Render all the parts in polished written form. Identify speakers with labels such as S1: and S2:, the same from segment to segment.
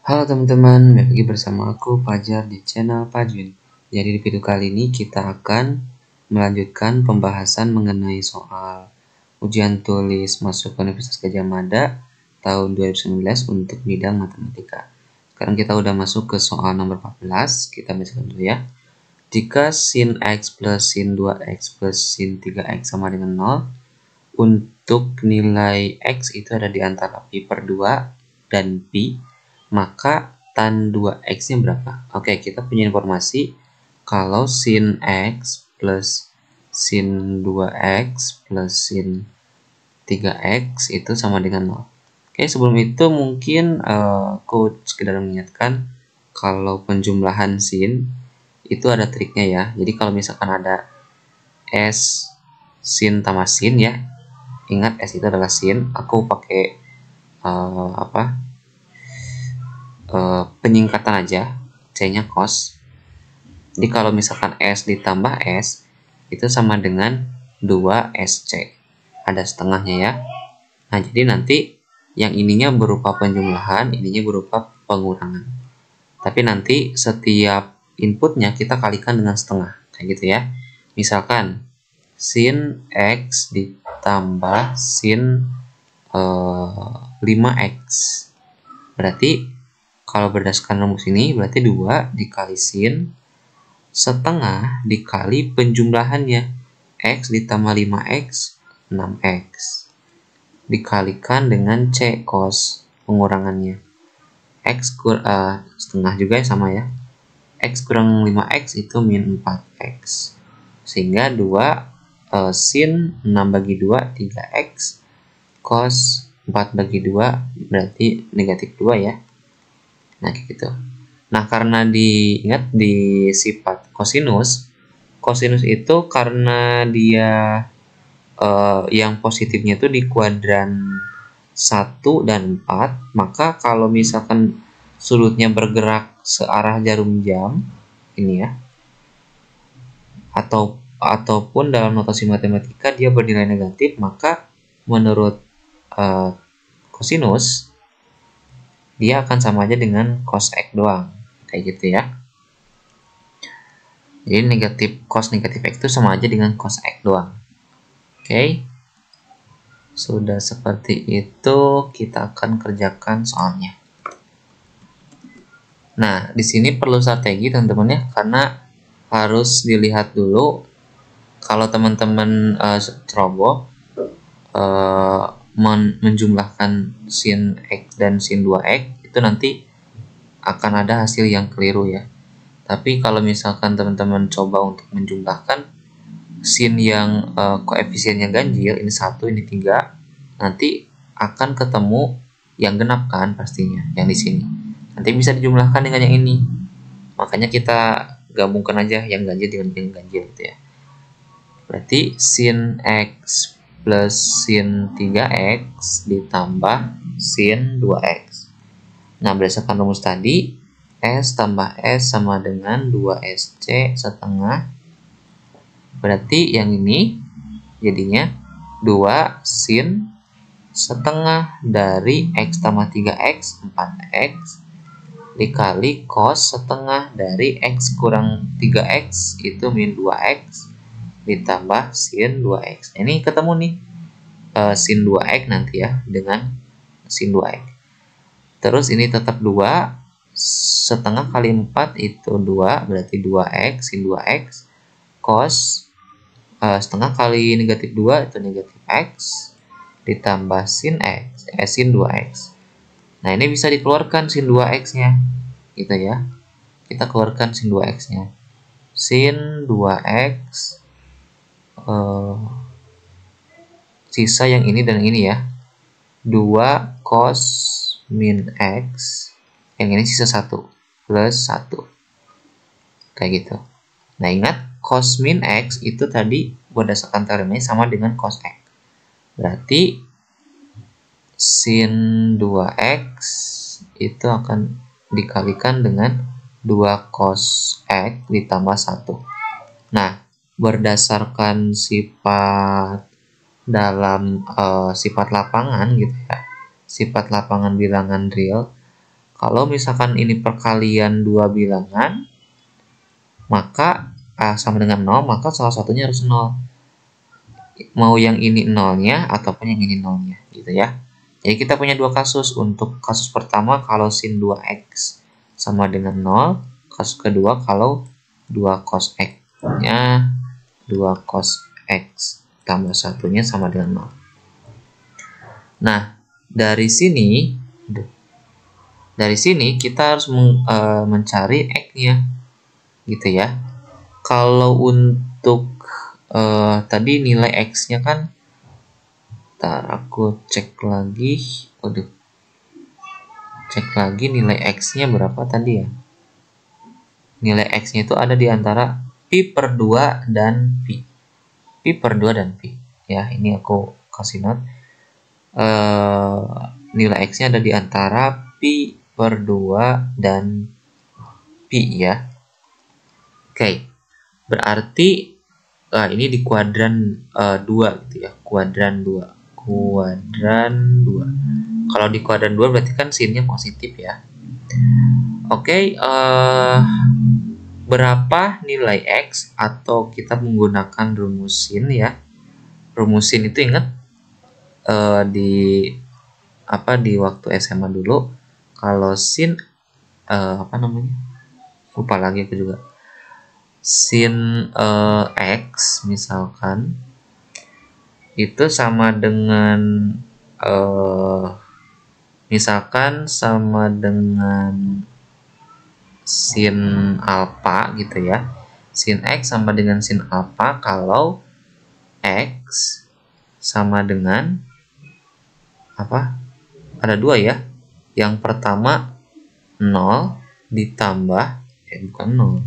S1: Halo teman-teman, balik lagi bersama aku Fajar di channel Fajwin. Jadi di video kali ini kita akan melanjutkan pembahasan mengenai soal ujian tulis masuk Universitas Gadjah Mada tahun 2019 untuk bidang matematika. Sekarang kita udah masuk ke soal nomor 14, kita bacakan dulu ya. Jika sin x plus sin 2x plus sin 3x sama dengan 0, untuk nilai x itu ada di antara pi per 2 dan pi, maka tan 2x-nya berapa? Oke, kita punya informasi kalau sin x plus sin 2x plus sin 3x itu sama dengan 0. Oke, sebelum itu mungkin aku sekedar mengingatkan kalau penjumlahan sin itu ada triknya ya. Jadi kalau misalkan ada s sin tambah sin ya, ingat s itu adalah sin, aku pakai penyingkatan aja, c-nya cos. Jadi kalau misalkan s ditambah s itu sama dengan 2sc, ada setengahnya ya. Nah, jadi nanti yang ininya berupa penjumlahan, ininya berupa pengurangan. Tapi nanti setiap inputnya kita kalikan dengan setengah, kayak gitu ya. Misalkan sin x ditambah sin 5x, berarti kalau berdasarkan rumus ini berarti 2 dikali sin setengah dikali penjumlahannya, x ditambah 5x 6x, dikalikan dengan c cos pengurangannya, x setengah juga ya, sama ya, x kurang 5x itu min 4x, sehingga 2 sin 6 bagi 2 3x cos 4 bagi 2 berarti negatif 2 ya. Nah, kayak gitu. Nah, karena diingat di sifat kosinus itu karena dia yang positifnya itu di kuadran 1 dan 4, maka kalau misalkan sudutnya bergerak searah jarum jam ini ya, ataupun dalam notasi matematika dia bernilai negatif, maka menurut kosinus dia akan sama aja dengan cos x doang, kayak gitu ya. Jadi cos negatif x itu sama aja dengan cos x doang. Oke. Sudah seperti itu, kita akan kerjakan soalnya. Nah, di sini perlu strategi teman-teman ya, karena harus dilihat dulu kalau teman-teman ceroboh menjumlahkan sin x dan sin 2x itu nanti akan ada hasil yang keliru ya. Tapi kalau misalkan teman-teman coba untuk menjumlahkan sin yang koefisiennya ganjil, ini 1, ini 3, nanti akan ketemu yang genap kan pastinya, yang di sini. Nanti bisa dijumlahkan dengan yang ini. Makanya kita gabungkan aja yang ganjil dengan yang ganjil gitu ya. Berarti sin x plus sin 3x ditambah sin 2x. Nah, berdasarkan rumus tadi, s tambah s sama dengan 2sc setengah. Berarti yang ini jadinya 2 sin setengah dari x tambah 3x 4x dikali cos setengah dari x kurang 3x itu min 2x ditambah sin 2x. Nah, ini ketemu nih sin 2x nanti ya dengan sin 2x. Terus ini tetap 2, setengah kali 4 itu 2, berarti 2x sin 2x cos setengah kali negatif 2 itu negatif x ditambah sin x, sin 2x. Nah, ini bisa dikeluarkan sin 2x-nya gitu ya. Kita keluarkan sin 2x-nya. Sin 2x sisa yang ini dan ini ya, 2 cos min x, yang ini sisa 1 plus 1 kayak gitu. Nah, ingat cos min x itu tadi berdasarkan teoremnya sama dengan cos x, berarti sin 2x itu akan dikalikan dengan 2 cos x ditambah 1. Nah, berdasarkan sifat dalam sifat lapangan gitu ya, sifat lapangan bilangan real, Kalau misalkan ini perkalian dua bilangan, maka sama dengan 0, maka salah satunya harus 0. Mau yang ini 0-nya ataupun yang ini 0-nya, gitu ya. Jadi kita punya dua kasus. Untuk kasus pertama kalau sin 2x sama dengan 0, kasus kedua kalau 2 cos x-nya 2 cos x tambah satunya sama dengan 0. Nah, dari sini kita harus mencari x-nya, gitu ya. Kalau untuk tadi nilai x-nya kan, ntar aku cek lagi. Cek lagi nilai x-nya berapa tadi ya. Nilai x-nya itu ada di antara pi per 2 dan pi. Pi per 2 dan pi. Ya, ini aku kasih note. Nilai x-nya ada di antara pi per 2 dan pi ya. Oke, berarti ini di kuadran 2 gitu ya. Kuadran 2. Kalau di kuadran 2 berarti kan sinnya positif ya. Oke, berapa nilai x, atau kita menggunakan rumus sin ya. Rumus sin itu ingat di waktu SMA dulu, kalau sin lupa lagi aku juga. Sin x misalkan itu sama dengan misalkan sama dengan sin alpha gitu ya. Sin x sama dengan sin alpha kalau x sama dengan ada dua ya. Yang pertama 0 ditambah bukan 0.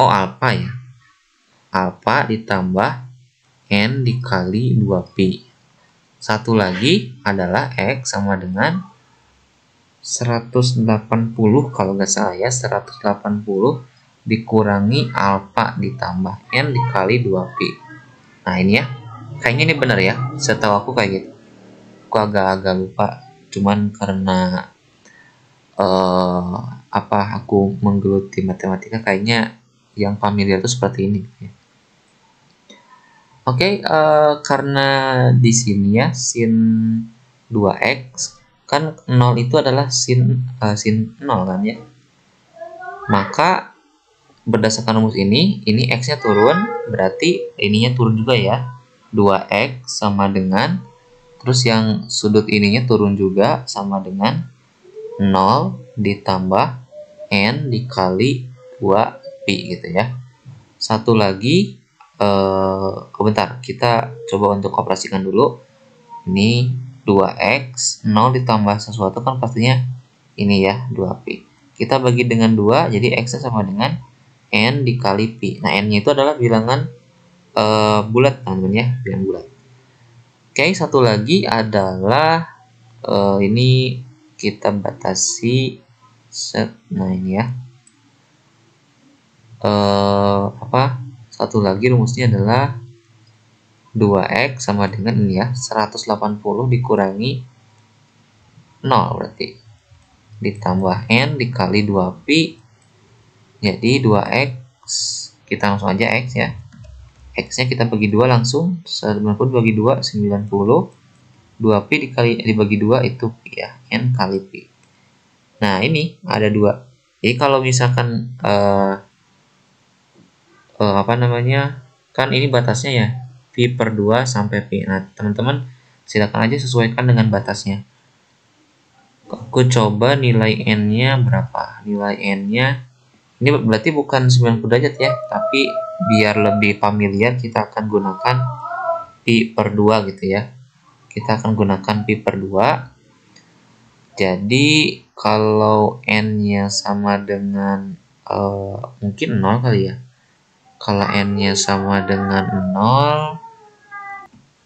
S1: Alpha ya. Alpha ditambah n dikali 2pi. Satu lagi adalah x sama dengan 180 kalau nggak salah ya, 180 dikurangi alpha ditambah n dikali 2pi. Nah ini ya, kayaknya ini benar ya, setahu aku kayak gitu. Aku agak-agak lupa, cuman karena aku menggeluti matematika, kayaknya yang familiar itu seperti ini ya. Oke, karena di sini ya sin 2x kan 0 itu adalah sin 0 kan ya. Maka berdasarkan rumus ini x-nya turun, berarti ininya turun juga ya. 2x sama dengan, terus yang sudut ininya turun juga, sama dengan 0 ditambah n dikali 2pi gitu ya. Satu lagi, bentar, kita coba untuk operasikan dulu. Ini 2x, 0 ditambah sesuatu kan pastinya ini ya, 2pi. Kita bagi dengan 2, jadi x sama dengan n dikali pi. Nah, n-nya itu adalah bilangan bulat teman-teman ya, bilangan bulat. Oke, satu lagi adalah ini kita batasi set. Nah, ini ya. Satu lagi rumusnya adalah 2x sama dengan ini ya, 180 dikurangi 0 berarti ditambah n dikali 2pi, jadi 2x, kita langsung aja x ya. X-nya kita bagi 2 langsung, 90 bagi 2 90, 2pi dibagi 2 itu pi ya, n kali pi. Nah, ini ada 2. Jadi kalau misalkan kan ini batasnya ya, pi per 2 sampai pi. Nah, teman-teman silakan aja sesuaikan dengan batasnya. Aku coba nilai n-nya berapa. Nilai n-nya ini berarti bukan 90 derajat ya, tapi biar lebih familiar kita akan gunakan pi per 2 gitu ya. Kita akan gunakan pi per 2. Jadi kalau n-nya sama dengan mungkin 0 kali ya. Kalau n-nya sama dengan 0,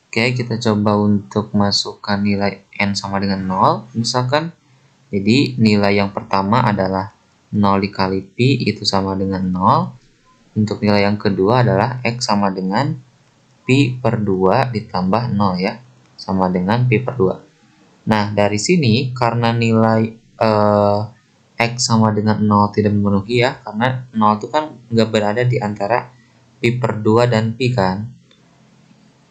S1: oke, kita coba untuk masukkan nilai n sama dengan 0 misalkan. Jadi nilai yang pertama adalah 0 dikali pi, itu sama dengan 0. Untuk nilai yang kedua adalah x sama dengan pi per 2 ditambah 0 ya. sama dengan pi per 2. Nah, dari sini karena nilai X sama dengan 0 tidak memenuhi ya, karena 0 itu kan nggak berada di antara pi per 2 dan pi kan.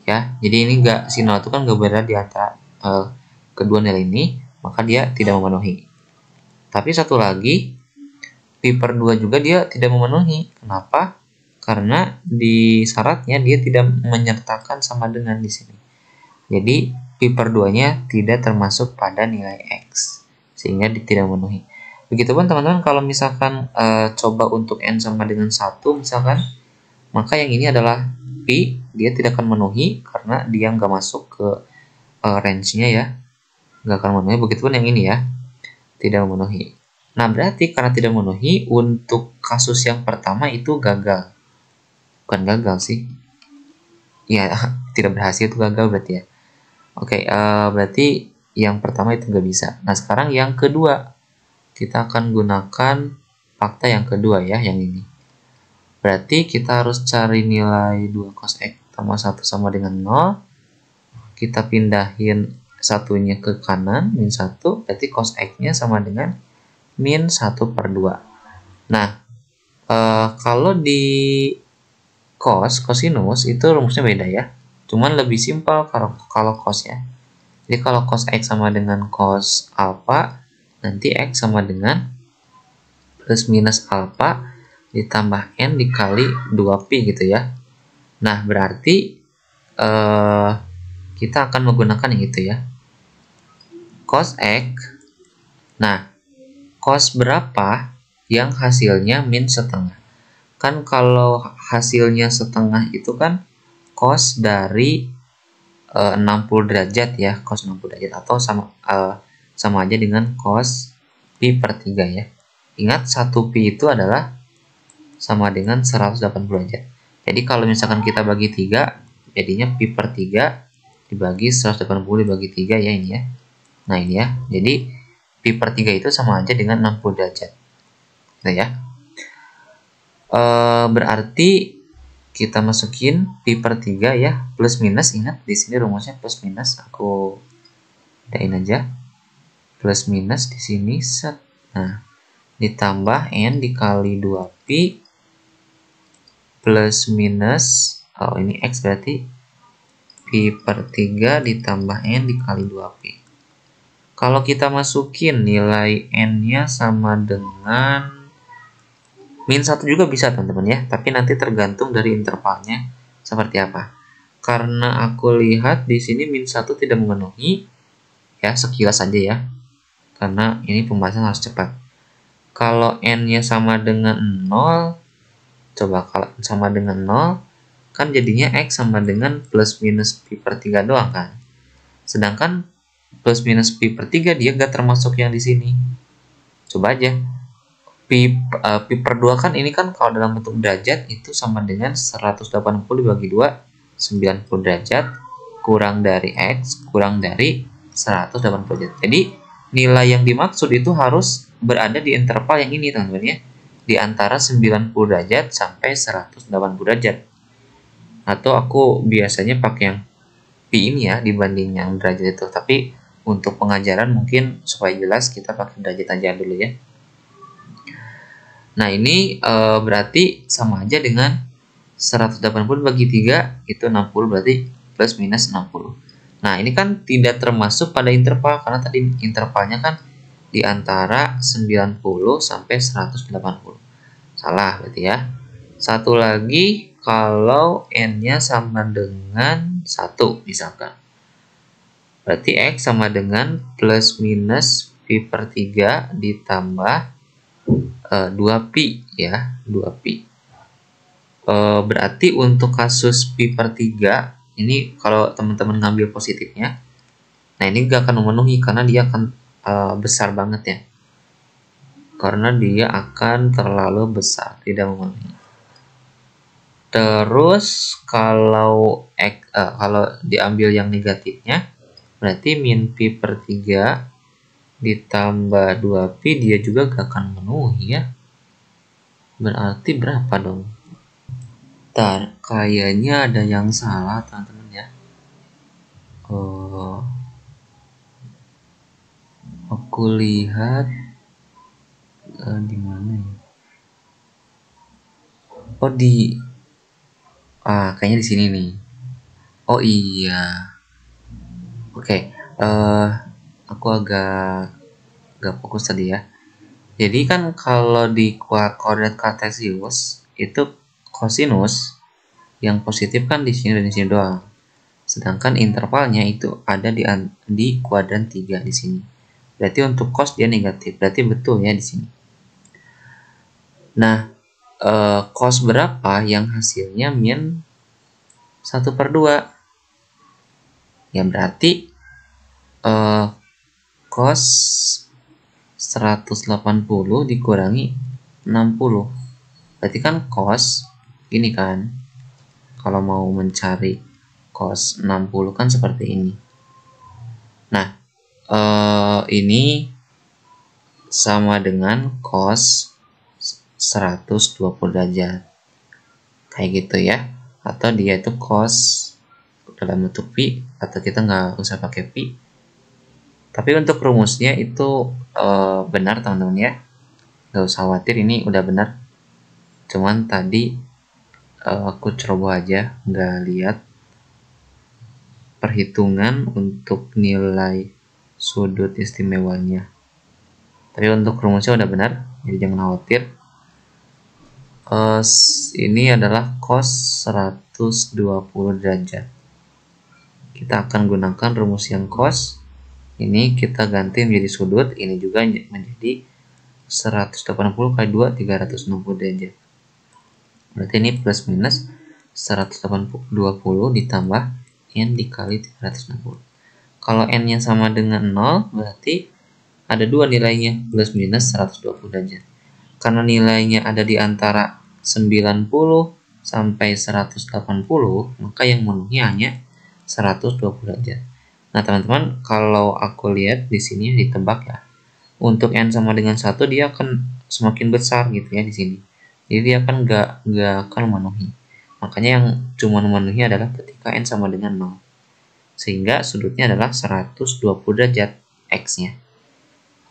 S1: Ya, jadi ini si 0 itu kan nggak berada di antara kedua nilai ini, maka dia tidak memenuhi. Tapi satu lagi, pi per 2 juga dia tidak memenuhi. Kenapa? Karena di syaratnya dia tidak menyertakan sama dengan di sini. Jadi pi per 2-nya tidak termasuk pada nilai X, sehingga dia tidak memenuhi. Begitupun teman-teman kalau misalkan coba untuk N sama dengan 1 misalkan, maka yang ini adalah pi, dia tidak akan memenuhi karena dia nggak masuk ke range-nya ya. Nggak akan memenuhi, begitupun yang ini ya, tidak memenuhi. Nah, berarti karena tidak memenuhi, untuk kasus yang pertama itu gagal. Bukan gagal sih. Ya, tidak berhasil itu gagal berarti ya. Oke, berarti yang pertama itu nggak bisa. Nah, sekarang yang kedua. Kita akan gunakan fakta yang kedua ya, yang ini. Berarti kita harus cari nilai 2 cos X tambah 1 sama dengan 0. Kita pindahin satunya ke kanan, min 1. Berarti cos X-nya sama dengan min 1 per 2. Nah, kalau di cosinus itu rumusnya beda ya. Cuman lebih simpel kalau cos ya. Jadi kalau cos X sama dengan cos alpha, nanti X sama dengan plus minus alpha ditambah N dikali 2pi gitu ya. Nah, berarti kita akan menggunakan yang itu ya. Cos X. Nah, cos berapa yang hasilnya min setengah? Kan kalau hasilnya setengah itu kan cos dari 60 derajat ya, cos 60 derajat atau sama aja dengan cos pi per 3 ya. Ingat 1 pi itu adalah sama dengan 180 derajat. Jadi kalau misalkan kita bagi 3, jadinya pi per 3 dibagi 180 dibagi 3 ya ini ya. Nah ini ya, jadi pi per 3 itu sama aja dengan 60 derajat. Nah ya. Berarti kita masukin pi per 3 ya, plus minus, ingat di sini rumusnya plus minus, aku dain aja. Plus minus di sini set. Nah, ditambah N dikali 2pi plus minus, ini X berarti pi per 3 ditambah N dikali 2pi. Kalau kita masukin nilai N-nya sama dengan min 1 juga bisa teman-teman ya, tapi nanti tergantung dari intervalnya seperti apa. Karena aku lihat di sini min 1 tidak memenuhi, ya sekilas saja ya, karena ini pembahasan harus cepat. Kalau N-nya sama dengan 0, coba kalau sama dengan 0, kan jadinya X sama dengan plus minus pi per 3 doang kan. Sedangkan plus minus pi per 3 dia gak termasuk yang di sini. Coba aja. Pi per 2 kan ini kan kalau dalam bentuk derajat itu sama dengan 180 dibagi 2, 90 derajat, kurang dari X, kurang dari 180 derajat. Jadi nilai yang dimaksud itu harus berada di interval yang ini teman-teman ya, di antara 90 derajat sampai 180 derajat. Atau aku biasanya pakai yang pi ini ya dibanding yang derajat itu, tapi untuk pengajaran mungkin supaya jelas kita pakai derajat aja dulu ya. Nah ini berarti sama aja dengan 180 bagi 3 itu 60, berarti plus minus 60. Nah ini kan tidak termasuk pada interval karena tadi intervalnya kan di antara 90 sampai 180. Salah berarti ya. Satu lagi kalau N-nya sama dengan 1 misalkan. Berarti X sama dengan plus minus pi per 3 ditambah 2pi ya, 2pi. Berarti untuk kasus pi per 3 ini kalau teman-teman ngambil positifnya, nah ini gak akan memenuhi karena dia akan besar banget ya, karena dia akan terlalu besar, tidak memenuhi. Terus kalau diambil yang negatifnya, berarti min pi per 3 ditambah 2pi dia juga gak akan memenuhi ya. Berarti berapa dong? Ntar kayaknya ada yang salah teman-teman ya. Aku lihat di mana ya? Oh kayaknya di sini nih. Oh iya. Oke. Aku agak fokus tadi ya. Jadi kan kalau di koordinat kartesius itu kosinus yang positif kan di sini dan di sini doang. Sedangkan intervalnya itu ada di kuadran 3 di sini. Berarti untuk cos dia negatif. Berarti betul ya di sini. Nah, cos berapa yang hasilnya min 1/2? Ya berarti cos 180 dikurangi 60. Berarti kan cos ini kan, kalau mau mencari cos 60 kan seperti ini. Nah, ini sama dengan cos 120 derajat. Kayak gitu ya. Atau dia itu cos dalam bentuk pi, atau kita nggak usah pakai pi. Tapi untuk rumusnya itu benar teman-teman ya. Nggak usah khawatir, ini udah benar. Cuman tadi aku coba aja nggak lihat perhitungan untuk nilai sudut istimewanya. Tapi untuk rumusnya udah benar, jadi jangan khawatir. Ini adalah cos 120 derajat. Kita akan gunakan rumus yang cos. Ini kita ganti menjadi sudut, ini juga menjadi 180 kali 2, 360 derajat. Berarti ini plus minus 120 ditambah n dikali 360. Kalau n-nya sama dengan 0, berarti ada dua nilainya, plus minus 120 derajat. Karena nilainya ada di antara 90 sampai 180, maka yang memenuhi hanya 120 derajat. Nah, teman-teman, kalau aku lihat di sini ditebak ya. Untuk n sama dengan 1 dia akan semakin besar gitu ya di sini. Jadi dia akan nggak akan memenuhi. Makanya yang cuma memenuhi adalah ketika n sama dengan 0. Sehingga sudutnya adalah 120 derajat x-nya.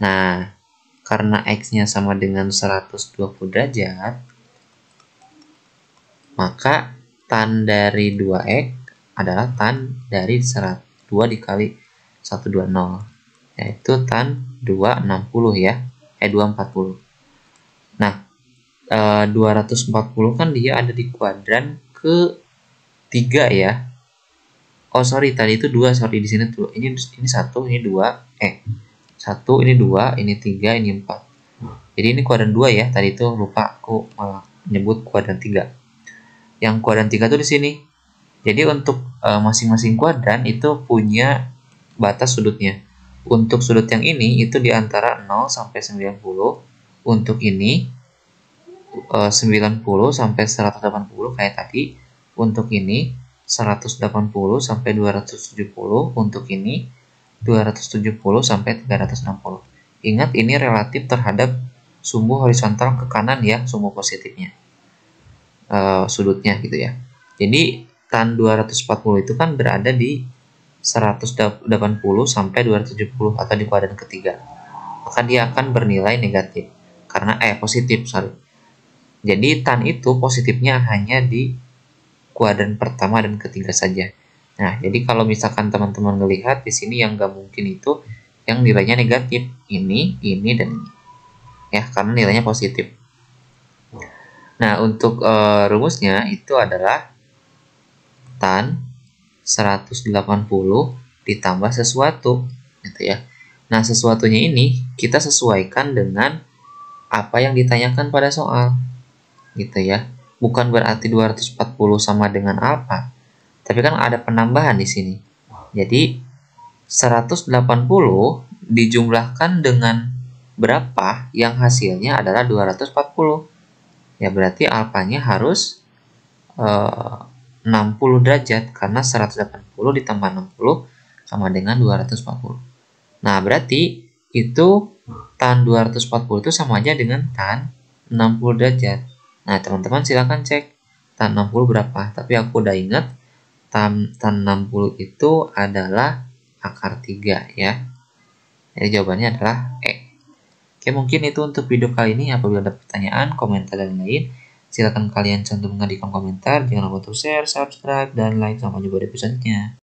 S1: Nah, karena x-nya sama dengan 120 derajat, maka tan dari 2x adalah tan dari 2 dikali 120, yaitu tan 260 ya, 240. Nah, 240 kan dia ada di kuadran ke-3 ya. Oh sorry, tadi itu 2, sorry di sini tuh. Ini 1, ini 2, 1, ini 2, ini 3, ini 4. Jadi ini kuadran 2 ya. Tadi itu lupa aku menyebut kuadran 3. Yang kuadran 3 tuh di sini. Jadi untuk masing-masing kuadran itu punya batas sudutnya. Untuk sudut yang ini itu di antara 0 sampai 90. Untuk ini 90 sampai 180 kayak tadi. Untuk ini 180 sampai 270. Untuk ini 270 sampai 360. Ingat ini relatif terhadap sumbu horizontal ke kanan ya, sumbu positifnya. Sudutnya gitu ya. Jadi tan 240 itu kan berada di 180 sampai 270 atau di kuadran ketiga. Maka dia akan bernilai negatif karena positif, sorry. Jadi tan itu positifnya hanya di kuadran pertama dan ketiga saja. Nah, jadi kalau misalkan teman-teman melihat di sini yang nggak mungkin itu yang nilainya negatif, ini dan ini. Ya, karena nilainya positif. Nah, untuk rumusnya itu adalah tan 180 ditambah sesuatu gitu ya. Nah, sesuatunya ini kita sesuaikan dengan apa yang ditanyakan pada soal gitu ya. Bukan berarti 240 sama dengan apa, tapi kan ada penambahan di sini. Jadi 180 dijumlahkan dengan berapa yang hasilnya adalah 240. Ya berarti alfanya harus 60 derajat karena 180 ditambah 60 sama dengan 240. Nah, berarti itu tan 240 itu sama aja dengan tan 60 derajat. Nah, teman-teman silakan cek tan 60 berapa. Tapi aku udah ingat tan 60 itu adalah akar 3 ya. Jadi jawabannya adalah E. Oke, mungkin itu untuk video kali ini. Apabila ada pertanyaan, komentar, dan lain, silakan kalian cantumkan di kolom komentar. Jangan lupa untuk share, subscribe, dan like. Sampai jumpa di episode-nya.